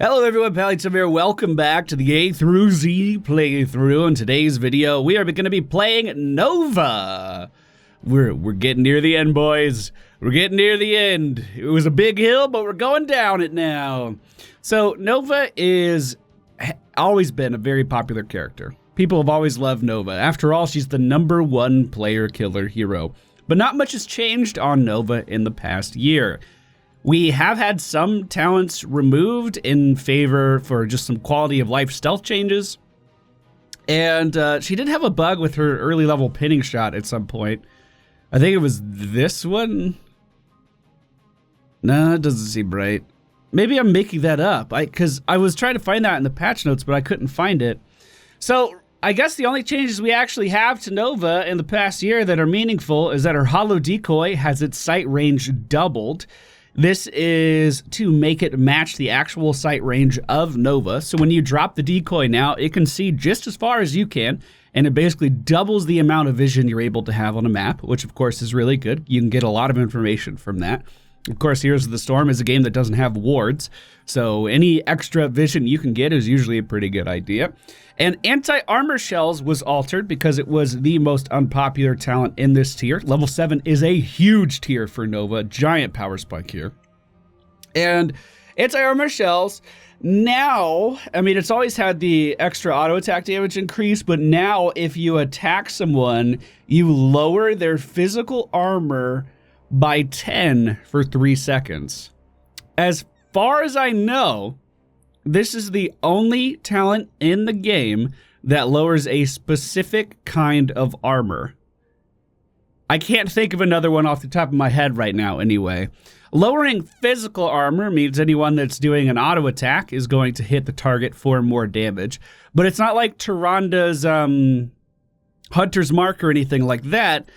Hello everyone, PallyTime here. Welcome back to the A through Z playthrough. In today's video, we are going to be playing Nova. We're getting near the end, boys. We're getting near the end. It was a big hill, but we're going down it now. So Nova is always been a very popular character. People have always loved Nova. After all, she's the #1 player killer hero. But not much has changed on Nova in the past year. We have had some talents removed in favor for just some quality of life stealth changes. And she did have a bug with her early level pinning shot at some point. I think it was this one. No, it doesn't seem right. Maybe I'm making that up because I was trying to find that in the patch notes, but I couldn't find it. So I guess the only changes we actually have to Nova in the past year that are meaningful is that her holo decoy has its sight range doubled. This is to make it match the actual sight range of Nova. So when you drop the decoy now, it can see just as far as you can, and it basically doubles the amount of vision you're able to have on a map, which of course is really good. You can get a lot of information from that. Of course, Heroes of the Storm is a game that doesn't have wards, so any extra vision you can get is usually a pretty good idea. And anti-armor shells was altered because it was the most unpopular talent in this tier. Level 7 is a huge tier for Nova, giant power spike here. And anti-armor shells, now, I mean, it's always had the extra auto attack damage increase, but now if you attack someone, you lower their physical armor by 10 for 3 seconds. As far as I know, this is the only talent in the game that lowers a specific kind of armor. I can't think of another one off the top of my head right now anyway. Lowering physical armor means anyone that's doing an auto attack is going to hit the target for more damage. But it's not like Tyranda's Hunter's Mark or anything like that.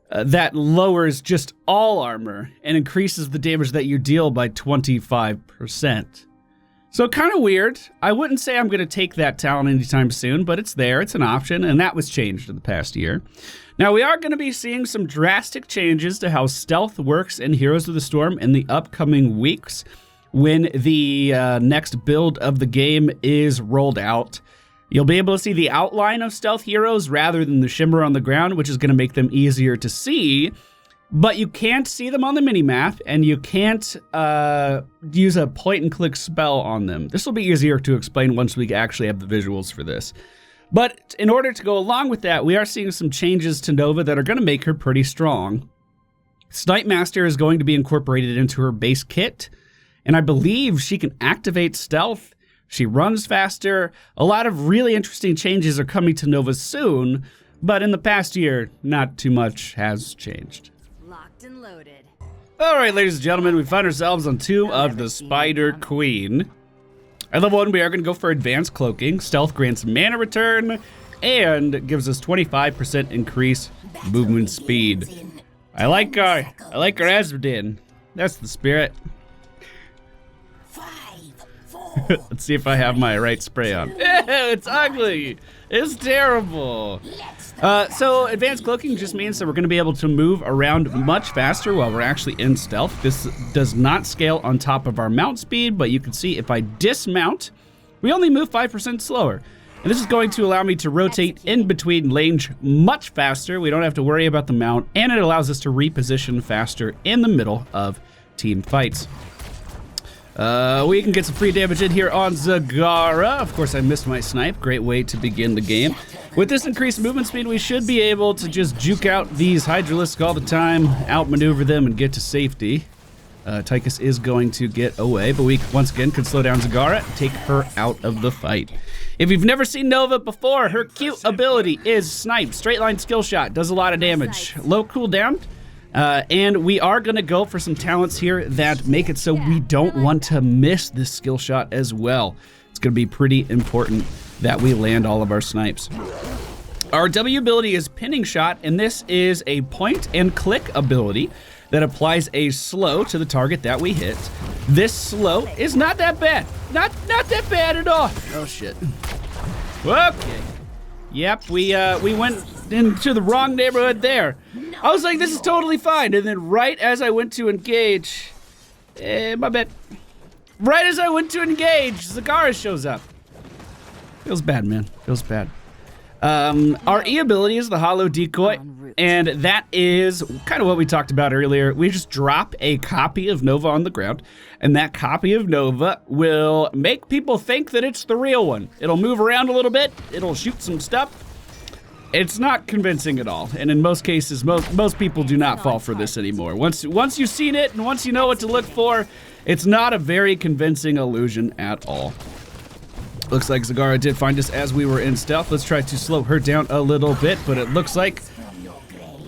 That lowers just all armor and increases the damage that you deal by 25%. So kind of weird. I wouldn't say I'm going to take that talent anytime soon, but it's there. It's an option, and that was changed in the past year. Now, we are going to be seeing some drastic changes to how stealth works in Heroes of the Storm in the upcoming weeks when the next build of the game is rolled out. You'll be able to see the outline of stealth heroes rather than the shimmer on the ground, which is going to make them easier to see. But you can't see them on the minimap, and you can't use a point-and-click spell on them. This will be easier to explain once we actually have the visuals for this. But in order to go along with that, we are seeing some changes to Nova that are going to make her pretty strong. Snipe Master is going to be incorporated into her base kit, and I believe she can activate stealth. She runs faster. A lot of really interesting changes are coming to Nova soon, but in the past year, not too much has changed. Locked and loaded. All right, ladies and gentlemen, we find ourselves on Tomb of the Spider Queen. At level 1, we are going to go for Advanced Cloaking. Stealth grants mana return and gives us 25% increase movement speed. I like our Azradin. That's the spirit. Let's see if I have my right spray on. Ew, it's ugly. It's terrible. So advanced cloaking just means that we're going to be able to move around much faster while we're actually in stealth. This does not scale on top of our mount speed, but you can see if I dismount, we only move 5% slower. And this is going to allow me to rotate in between lanes much faster. We don't have to worry about the mount, and it allows us to reposition faster in the middle of team fights. We can get some free damage in here on Zagara. Of course, I missed my snipe. Great way to begin the game. With this increased movement speed, we should be able to just juke out these Hydralisks all the time, outmaneuver them, and get to safety. Tychus is going to get away, but we once again can slow down Zagara, take her out of the fight. If you've never seen Nova before, her cute ability is Snipe. Straight line skill shot, does a lot of damage. Low cooldown. And we are going to go for some talents here that make it so we don't want to miss this skill shot as well. It's going to be pretty important that we land all of our snipes. Our W ability is Pinning Shot, and this is a point-and-click ability that applies a slow to the target that we hit. This slow is not that bad. Not that bad at all. Oh, shit. Okay. Yep, we went into the wrong neighborhood there. I was like, this is totally fine. And then right as I went to engage, my bad. Right as I went to engage, Zagara shows up. Feels bad, man. Feels bad. Our E ability is the Hollow Decoy, and that is kind of what we talked about earlier. We just drop a copy of Nova on the ground, and that copy of Nova will make people think that it's the real one. It'll move around a little bit, it'll shoot some stuff. It's not convincing at all, and in most cases, most people do not fall for this anymore. Once you've seen it, and once you know what to look for, it's not a very convincing illusion at all. Looks like Zagara did find us as we were in stealth. Let's try to slow her down a little bit, but it looks like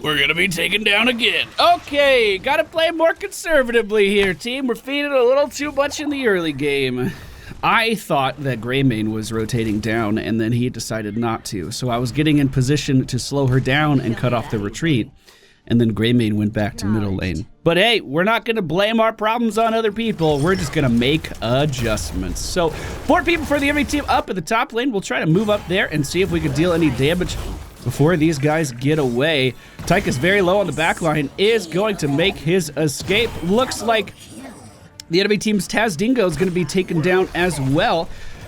we're gonna be taken down again. Okay, gotta play more conservatively here, team. We're feeding a little too much in the early game. I thought that Greymane was rotating down, and then he decided not to. So I was getting in position to slow her down and cut off the retreat. And then Greymane went back to middle lane. But hey, we're not gonna blame our problems on other people. We're just gonna make adjustments. So 4 people for the enemy team up at the top lane. We'll try to move up there and see if we can deal any damage before these guys get away. Tychus very low on the back line is going to make his escape. Looks like the enemy team's Taz Dingo is gonna be taken down as well.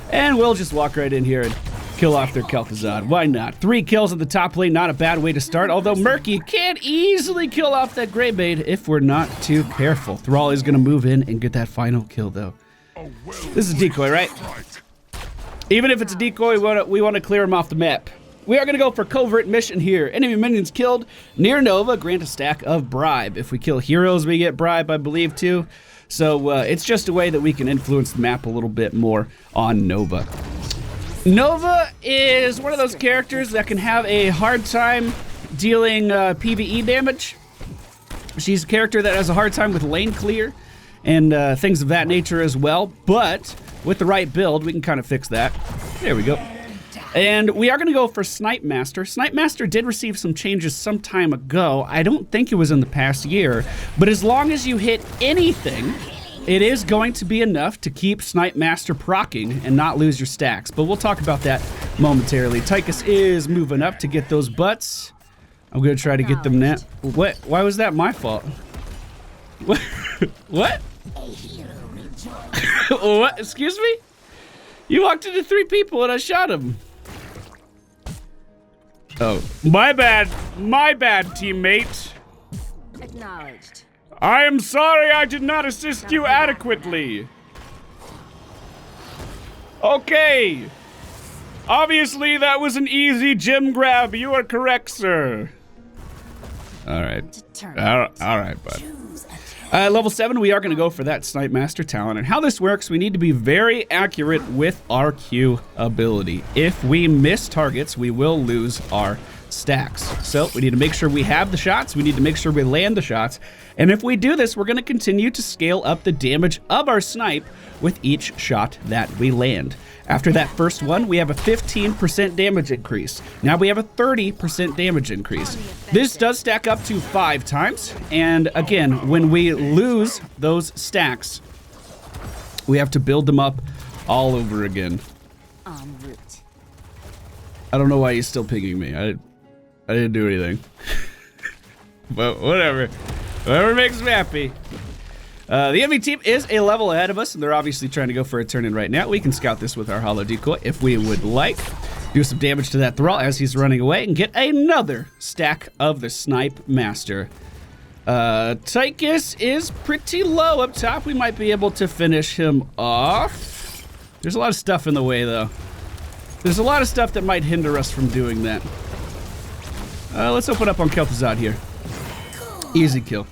And we'll just walk right in here and kill off their Kel'Thuzad. Why not? 3 kills at the top lane, not a bad way to start, although Murky can easily kill off that Greybane if we're not too careful. Thrall is gonna move in and get that final kill though. This is a decoy, right? Even if it's a decoy, we wanna clear him off the map. We are gonna go for covert mission here. Enemy minions killed near Nova, grant a stack of bribe. If we kill heroes, we get bribe, I believe too. So it's just a way that we can influence the map a little bit more on Nova. Nova is one of those characters that can have a hard time dealing PvE damage. She's a character that has a hard time with lane clear and things of that nature as well, but with the right build, we can kind of fix that. There we go. And we are going to go for Snipe Master. Snipe Master did receive some changes some time ago. I don't think it was in the past year, but as long as you hit anything, it is going to be enough to keep Snipe Master proccing and not lose your stacks, but we'll talk about that momentarily. Tychus is moving up to get those butts. I'm going to try to get them now. What? Why was that my fault? What? What? What? Excuse me? You walked into 3 people and I shot him. Oh, my bad, teammate. Acknowledged. I am sorry I did not assist you adequately. Okay. Obviously, that was an easy gem grab. You are correct, sir. All right. All right, bud. Level 7, we are going to go for that Snipe Master talent. And how this works, we need to be very accurate with our Q ability. If we miss targets, we will lose our stacks. So we need to make sure we have the shots. We need to make sure we land the shots. And if we do this, we're going to continue to scale up the damage of our snipe with each shot that we land. After that first one, we have a 15% damage increase. Now we have a 30% damage increase. This does stack up to 5 times. And again, when we lose those stacks, we have to build them up all over again. En route. I don't know why he's still pinging me. I didn't do anything. But whatever. Whatever makes me happy. The enemy team is a level ahead of us, and they're obviously trying to go for a turn-in right now. We can scout this with our Hollow Decoy if we would like. Do some damage to that Thrall as he's running away, and get another stack of the Snipe Master. Tychus is pretty low up top. We might be able to finish him off. There's a lot of stuff in the way, though. There's a lot of stuff that might hinder us from doing that. Let's open up on Kel'Thuzad here. Easy kill.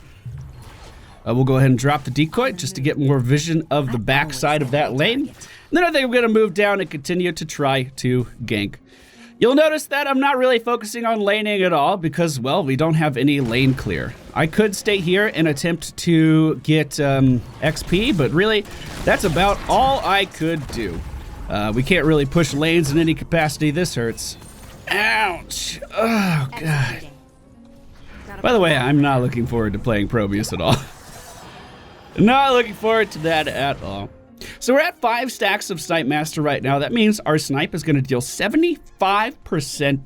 We'll go ahead and drop the decoy just to get more vision of the back side of that lane. And then I think I'm going to move down and continue to try to gank. You'll notice that I'm not really focusing on laning at all because, well, we don't have any lane clear. I could stay here and attempt to get XP, but really, that's about all I could do. We can't really push lanes in any capacity. This hurts. Ouch. Oh, God. By the way, I'm not looking forward to playing Probius at all. Not looking forward to that at all. So we're at 5 stacks of Snipe Master right now. That means our snipe is going to deal 75%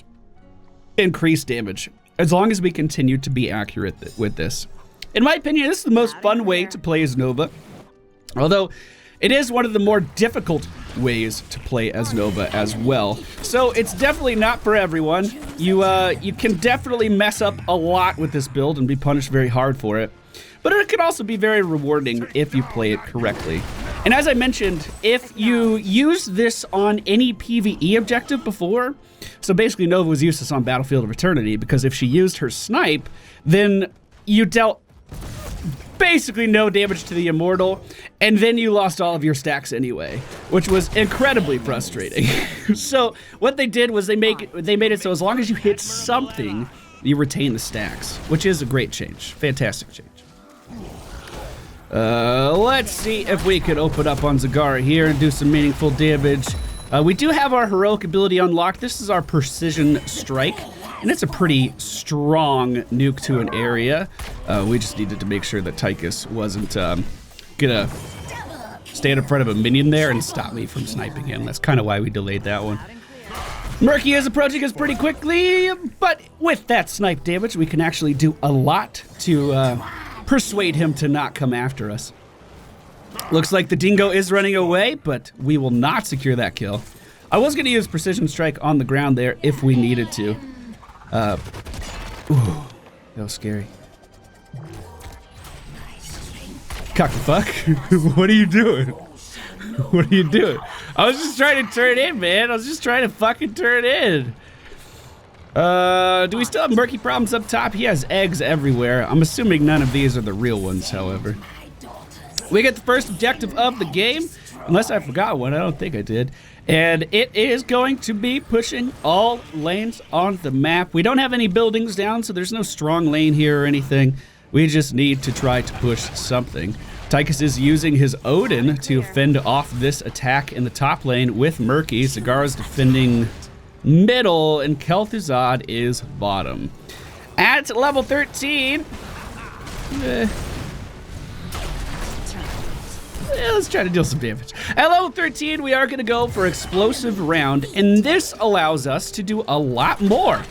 increased damage as long as we continue to be accurate with this. In my opinion, this is the most fun way to play as Nova. Although it is one of the more difficult ways to play as Nova as well. So it's definitely not for everyone. You can definitely mess up a lot with this build and be punished very hard for it. But it can also be very rewarding if you play it correctly. And as I mentioned, if you use this on any PvE objective before, so basically Nova was useless on Battlefield of Eternity because if she used her snipe, then you dealt basically no damage to the Immortal, and then you lost all of your stacks anyway, which was incredibly frustrating. So what they did was they made it so as long as you hit something, you retain the stacks, which is a great change. Fantastic change. Let's see if we could open up on Zagara here and do some meaningful damage. We do have our heroic ability unlocked. This is our precision strike, and it's a pretty strong nuke to an area. We just needed to make sure that Tychus wasn't gonna stand in front of a minion there and stop me from sniping him. That's kind of why we delayed that one. Murky is approaching us pretty quickly, but with that snipe damage, we can actually do a lot to persuade him to not come after us. Looks like the dingo is running away, but we will not secure that kill. I was going to use precision strike on the ground there if we needed to. Ooh, that was scary. Cock the fuck? What are you doing? What are you doing? I was just trying to turn in, man. I was just trying to fucking turn in. Do we still have murky problems up top? He has eggs everywhere. I'm assuming none of these are the real ones, however. We get the first objective of the game, unless I forgot one. I don't think I did. And it is going to be pushing all lanes on the map. We don't have any buildings down, so there's no strong lane here or anything. We just need to try to push something. Tychus is using his Odin to fend off this attack in the top lane with Murky. Zagara's defending middle, and Kel'Thuzad is bottom. At level 13, let's try to deal some damage. At level 13, we are going to go for Explosive Round, and this allows us to do a lot more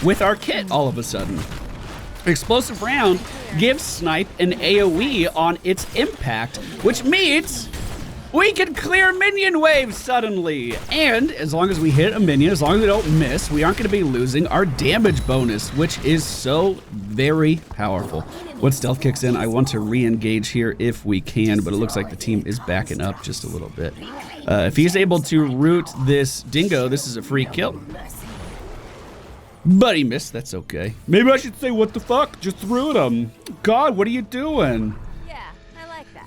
with our kit all of a sudden. Explosive Round gives Snipe an AoE on its impact, which means we can clear minion waves suddenly. And as long as we hit a minion, as long as we don't miss, we aren't going to be losing our damage bonus, which is so very powerful. When stealth kicks in, I want to re-engage here if we can, but it looks like the team is backing up just a little bit. If he's able to root this dingo, this is a free kill. But he missed, that's okay. Maybe I should say, what the fuck? Just root him. God, what are you doing?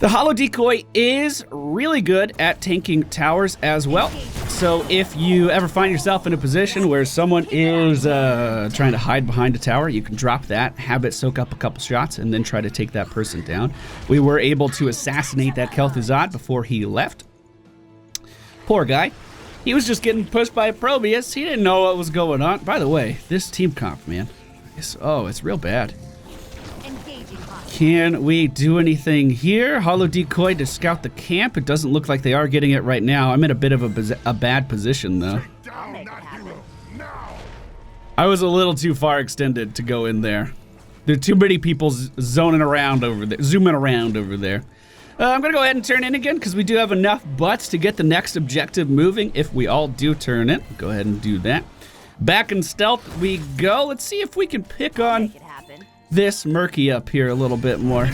The Hollow Decoy is really good at tanking towers as well. So if you ever find yourself in a position where someone is trying to hide behind a tower, you can drop that, have it soak up a couple shots, and then try to take that person down. We were able to assassinate that Kel'Thuzad before he left. Poor guy. He was just getting pushed by Probius. He didn't know what was going on. By the way, this team comp, man, it's real bad. Can we do anything here? Hollow Decoy to scout the camp. It doesn't look like they are getting it right now. I'm in a bit of a bad position, though. I was a little too far extended to go in there. There are too many people zooming around over there. I'm going to go ahead and turn in again because we do have enough butts to get the next objective moving if we all do turn in. Go ahead and do that. Back in stealth we go. Let's see if we can pick on this Murky up here a little bit more.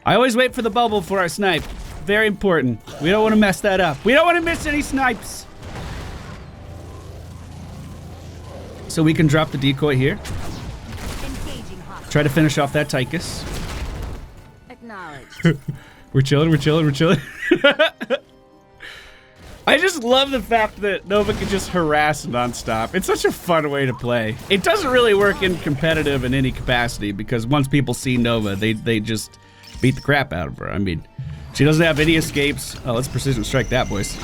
I always wait for the bubble for our snipe. Very important. We don't want to mess that up. We don't want to miss any snipes. So we can drop the decoy here. Try to finish off that Tychus. Acknowledged. We're chilling. I just love the fact that Nova can just harass nonstop. It's such a fun way to play. It doesn't really work in competitive in any capacity because once people see Nova, they just beat the crap out of her. I mean, she doesn't have any escapes. Oh, let's precision strike that, boys.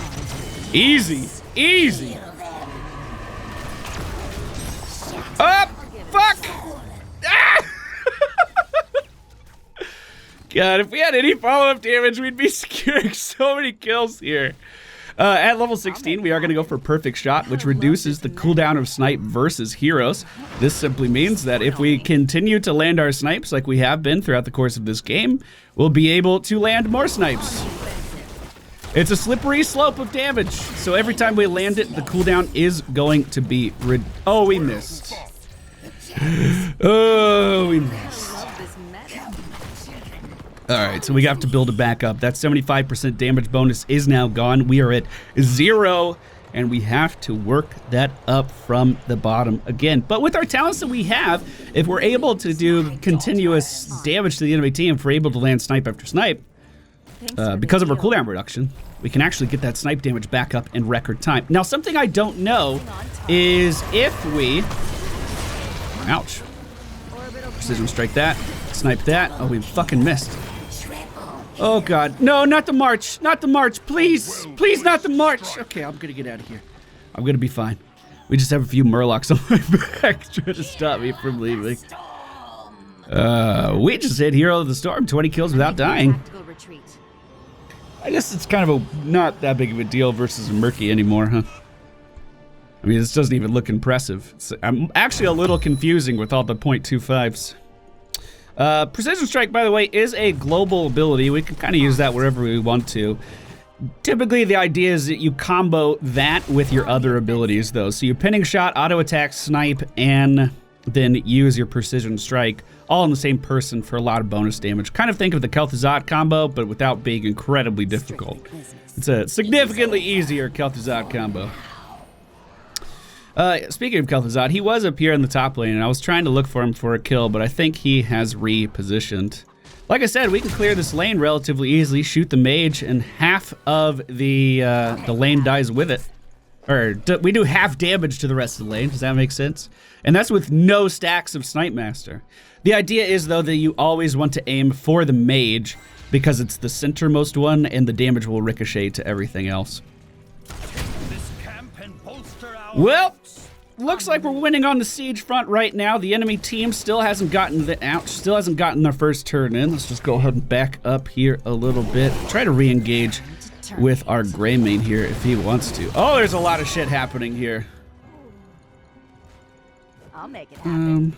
Easy. Up! Fuck! Ah! God, if we had any follow-up damage, we'd be securing so many kills here. At level 16, we are going to go for Perfect Shot, which reduces the cooldown of snipe versus heroes. This simply means that if we continue to land our snipes like we have been throughout the course of this game, we'll be able to land more snipes. It's a slippery slope of damage. So every time we land it, the cooldown is going to be oh, we missed. Oh, we missed. All right, so we have to build it back up. That 75% damage bonus is now gone. We are at 0, and we have to work that up from the bottom again. But with our talents that we have, if we're able to do continuous damage to the enemy team, if we're able to land snipe after snipe, because of our cooldown reduction, we can actually get that snipe damage back up in record time. Now, something I don't know is if we... Ouch. Precision strike that. Snipe that. Oh, we fucking missed. Oh, God. No, not the march. Not the march. Please. Please, not the march. Okay, I'm going to get out of here. I'm going to be fine. We just have a few murlocs on my back trying to stop me from leaving. We just hit Hero of the Storm. 20 kills without dying. I guess it's kind of not that big of a deal versus a Murky anymore, huh? I mean, this doesn't even look impressive. I'm actually a little confusing with all the .25s. Precision Strike, by the way, is a global ability. We can kind of use that wherever we want to. Typically, the idea is that you combo that with your other abilities, though. So you pinning shot, auto attack, snipe, and then use your Precision Strike all in the same person for a lot of bonus damage. Kind of think of the Kel'Thuzad combo, but without being incredibly difficult. It's a significantly easier Kel'Thuzad combo. Speaking of Kel'Thuzad, he was up here in the top lane, and I was trying to look for him for a kill, but I think he has repositioned. Like I said, we can clear this lane relatively easily, shoot the mage, and half of the lane dies with it. Or we do half damage to the rest of the lane. Does that make sense? And that's with no stacks of Snipe Master. The idea is, though, that you always want to aim for the mage because it's the centermost one, and the damage will ricochet to everything else. Well, looks like we're winning on the siege front right now. The enemy team still hasn't gotten their first turn in. Let's just go ahead and back up here a little bit. Try to re-engage with our gray main here if he wants to. Oh, there's a lot of shit happening here. I'll make it happen.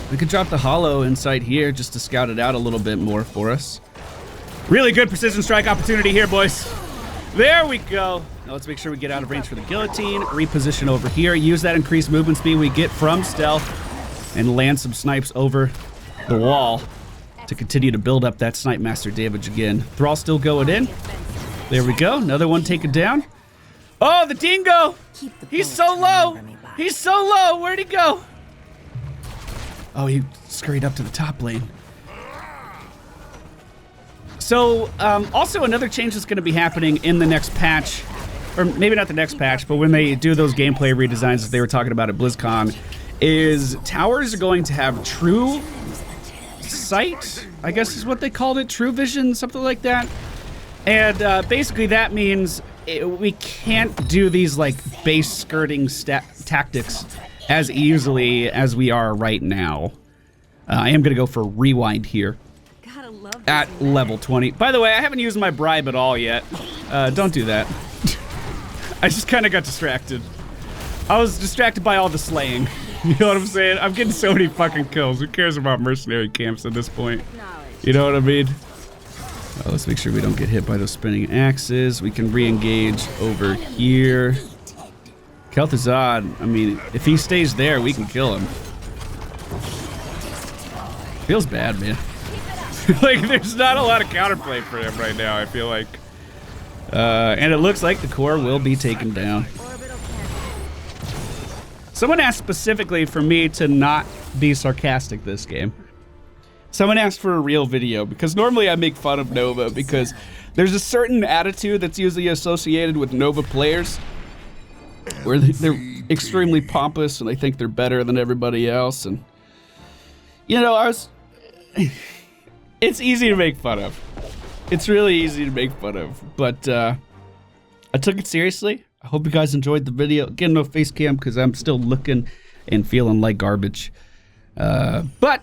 We could drop the hollow inside here just to scout it out a little bit more for us. Really good precision strike opportunity here, boys. There we go. Now let's make sure we get out of range for the guillotine. Reposition over here. Use that increased movement speed we get from stealth and land some snipes over the wall to continue to build up that Snipe Master damage again. Thrall still going in. There we go. Another one taken down. Oh, the dingo! He's so low! He's so low! Where'd he go? Oh, he scurried up to the top lane. So, also another change that's going to be happening in the next patch, or maybe not the next patch, but when they do those gameplay redesigns that they were talking about at BlizzCon, is towers are going to have true sight, I guess is what they called it, true vision, something like that. And basically that means we can't do these like base skirting tactics as easily as we are right now. I am going to go for rewind here at level 20. By the way, I haven't used my bribe at all yet. Don't do that. I just kind of got distracted. I was distracted by all the slaying. You know what I'm saying? I'm getting so many fucking kills. Who cares about mercenary camps at this point? You know what I mean? Let's make sure we don't get hit by those spinning axes. We can re-engage over here. Kel'Thuzad, I mean, if he stays there, we can kill him. Feels bad, man. Like, there's not a lot of counterplay for him right now, I feel like. And it looks like the core will be taken down. Someone asked specifically for me to not be sarcastic this game. Someone asked for a real video, because normally I make fun of Nova, because there's a certain attitude that's usually associated with Nova players, where they're extremely pompous and they think they're better than everybody else. And, you know, it's easy to make fun of. It's really easy to make fun of, but I took it seriously. I hope you guys enjoyed the video. Again, no face cam because I'm still looking and feeling like garbage. But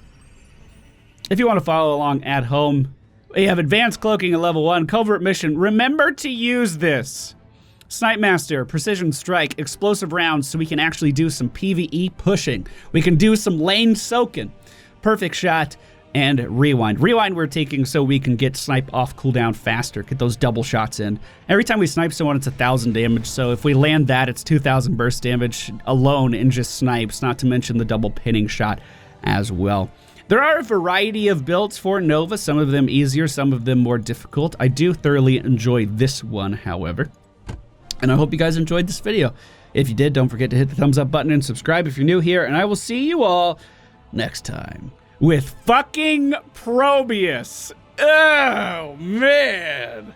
if you want to follow along at home, we have advanced cloaking at level 1, covert mission. Remember to use this. Snipe Master, precision strike, explosive rounds, so we can actually do some PvE pushing. We can do some lane soaking. Perfect shot. and Rewind. Rewind we're taking so we can get Snipe off cooldown faster, get those double shots in. Every time we snipe someone, it's 1,000 damage, so if we land that, it's 2,000 burst damage alone in just snipes, not to mention the double pinning shot as well. There are a variety of builds for Nova, some of them easier, some of them more difficult. I do thoroughly enjoy this one, however. And I hope you guys enjoyed this video. If you did, don't forget to hit the thumbs up button and subscribe if you're new here, and I will see you all next time with fucking Probius. Oh, man.